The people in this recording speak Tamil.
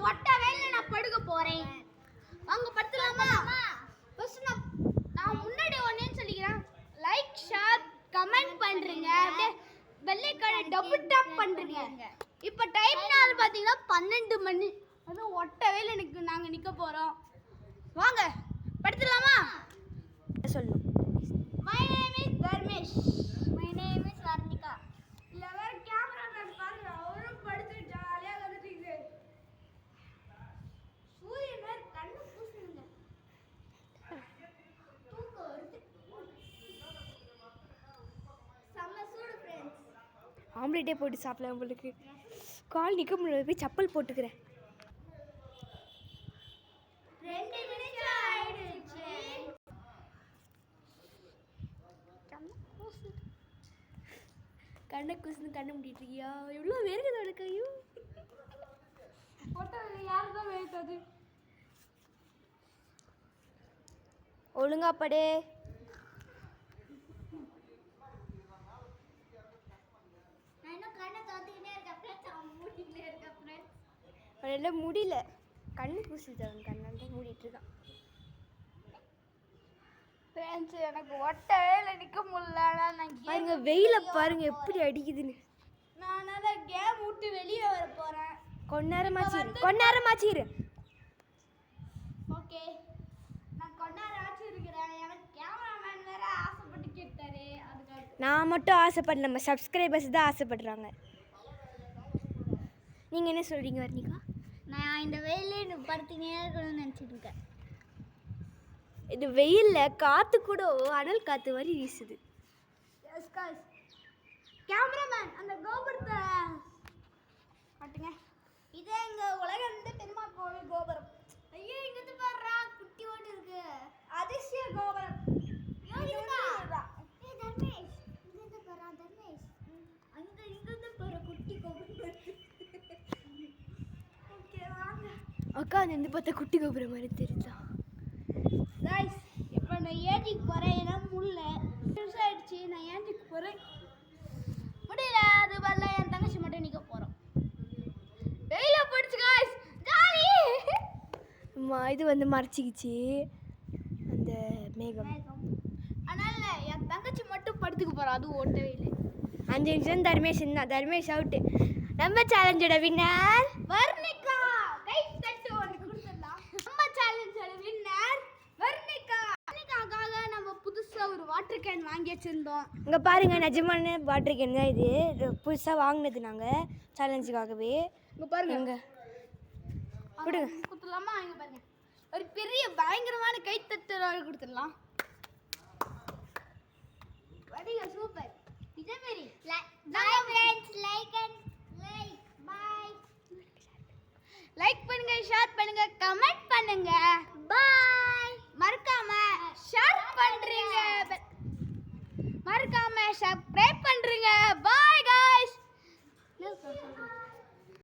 ஒட்ட வேலையில நான் படுக்க போறேன். வாங்க படுத்துலாமா? ஃபர்ஸ்ட் நான் முன்னாடி ஒண்ணே சொல்லிக்கிறேன். லைக், ஷேர், கமெண்ட் பண்றீங்க. அப்படியே பெல் ஐகானை டபுள் டாப் பண்றீங்க. இப்போ டைம் நாள் பாத்தீங்கன்னா 12 மணி. அது ஒட்ட வேலை எனக்கு நாங்க நிக்க போறோம். வாங்க படுத்துலாமா? சொல்லணும். My name is Dharmesh. My name is Varnika. எல்லாரும் கேமராமேன் பாருங்க, அவரும் படுத்து ஜாலியா வந்துட்டீங்க. சூரியன் கண்ணு பூசுங்க. தூக்கம் வருது. செம்ம சூடு ஃப்ரெண்ட்ஸ். ஆம்லேட்டே போட்டு சாப்பிடலாம். உங்களுக்கு கால் நிற்க முடியாது, போய் செப்பல் போட்டுக்கிறேன். 2 நிமிஷம் ஆயிடுச்சு. கண்ணை கூசுன்னு கண்ணை முடிட்டு இருக்கியா? எவ்வளோ வேர்க்குது அவளுக்கு. ஐயோ போட்டோ யாருக்கும் வேர்க்காது. ஒழுங்கா படே. நான் இன்னும் கண்ணை தோத்திக்கிட்டே இருக்கேன் ஃப்ரெண்ட்ஸ். அவன் மூடிக்கிட்டே இருக்கேன் ஃப்ரெண்ட்ஸ். அவனால் முடியல, கண்ணு கூசுது. அவன் கண்ணால் தான் மூடிட்டு இருக்கான். ஃப்ரெண்ட்ஸ் எனக்கு ஒட்டவே நிற்க முடியல. நான் பாருங்க வெயில பாருங்க எப்படி அடிக்குதுன்னு. நான் கேம் விட்டு வெளியே வர போகிறேன். கொண்டாரமாச்சு இரு. ஓகே நான் கொண்டாராச்சு இருக்கிறேன். எனக்கு கேமராமேன் வேற ஆசைப்பட்டு கேட்டாரு. அதுக்காக நான் மட்டும் ஆசைப்படல, நம்ம சப்ஸ்கிரைபர்ஸ் தான் ஆசைப்படுறாங்க. நீங்கள் என்ன சொல்கிறீங்க வர்ணிகா? நான் இந்த வெயிலே படுத்தினே இருக்கணும்னு நினச்சிட்டு இருக்கேன். இது வெயிலில் காற்று கூட அனல் காற்று மாதிரி வீசுது. S guys. கேமராமேன் அந்த கோபுரத்தை காட்டுங்க. இதே எங்கள் உலகம் வந்து பெருமாள் கோவில் கோபுரம். ஐயோ இங்கிருந்து பாடுறா குட்டி ஓட்டு இருக்கு. அதிசய கோபுரம். தர்மேஷ் இங்கிருந்து பாடுறா. தர்மேஷ் இங்கிருந்து பாரு குட்டி கோபுரம். ஓகே வாங்க. அக்கா அது வந்து பார்த்தா குட்டி கோபுரம் மாதிரி தெரியுதா? கைஸ் இப்போ நான் ஏட்டிக்கு போகிறேன். ஏன்னா முடியல, நிமிஷம் ஆயிடுச்சு. நான் ஏட்டிக்கு போகிறேன், முடியல. அது வரல. என் தங்கச்சி மட்டும் நிற்க போகிறோம். வெயில போயிடுச்சு கைஸ், ஜாலி. இது வந்து மறைச்சிக்கிச்சு அந்த மேகம். அதனால என் தங்கச்சி மட்டும் படுத்துக்க போகிறோம். அது ஓட்டவே இல்லை. 5 நிமிஷம் தர்மேஷ் தான். தர்மேஷ் அவுட்டு. நம்ம சேலஞ்சோட வின்னர் வர்ணிகா. கைஸ் தட்டு ஒன்று கொடுத்துடலாம். நம்ம சேலஞ்சோட வின்னர் வர்ணிகா. வர்ணிகாக்காக நம்ம புதுசாக ஒரு வாட்டர் கேன் வாங்கி வச்சுருந்தோம். இங்கே பாருங்கள், நிஜமான வாட்டர் கேன் தான் இது. புதுசாக வாங்கினது நாங்கள் சேலஞ்சுக்காகவே. இங்கே பாருங்க. இங்கே கொடுங்க. கொடுத்துடலாமா? இங்கே பாருங்க, ஒரு பெரிய பயங்கரமான கைத்தட்டு கொடுத்துடலாம். வடிக சூப்பர். இதே மாதிரி லைக் பண்ணுங்க, ஷேர் பண்ணுங்க, கமெண்ட் பண்ணுங்க.